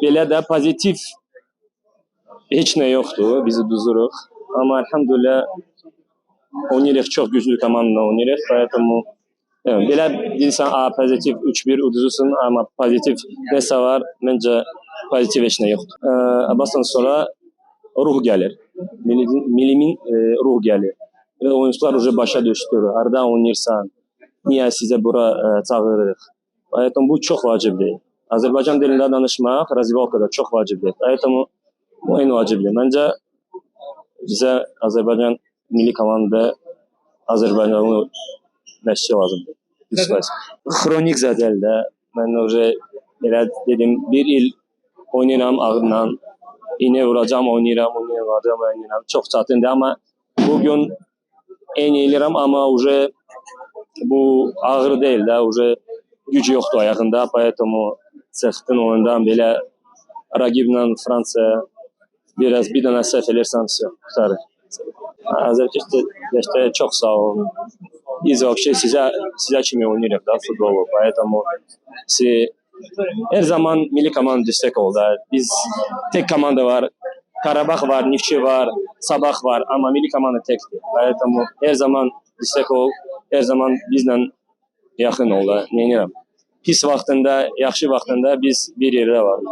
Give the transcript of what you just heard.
Belə də pozitiv heç nə yoxdur, bizi duzuruq. Amma elhamdülillah oynayırıq, çox güclü komandayla oynayırıq. Поэтому belə deyirsən, pozitiv 3-1 uduzusun, amma pozitiv nəsə var, məncə pozitiv heç nə yoxdur. Abbasdan sonra ruh gəlir. Millimin ruh gəlir. Və oyuncular уже başa düşdü, harda oynayırsan, niyə sizə bura çağırırıq. Поэтому bu çox vacibdir. Azərbaycan dilində danışmaq, razvivalkada çox vacibdir. Поэтому bu en vacibdir. Məncə bizə Azərbaycan milli komandada Azərbaycanlı məşqçi lazımdır. Xronik zədəl də. Mən elə dedim, bir il oynayıram ağırla. İynə vuracam, oynayıram. Çox çətindir, amma bugün eləyirəm, amma bu ağır deyil də, güc yoxdur ayağında. Поэтому çıxdın oyundan belə rəqiblə Fransa bir dənə səhv eləyirsən, qurtarır. Azərkeşdə çox sağ olun. Biz вообще sizə kimi oynayırıq da futbolu. Поэтому her zaman milli komanda destek oldu. Biz tek komanda var. Qarabağ var, Neftçi var, Sabah var, amma milli komanda tekdir. Поэтому her zaman destek ol, her zaman bizlə yaxın ol. Neyinirəm? Pis vaxtında, yaxşı vaxtında biz bir yerdə varıq.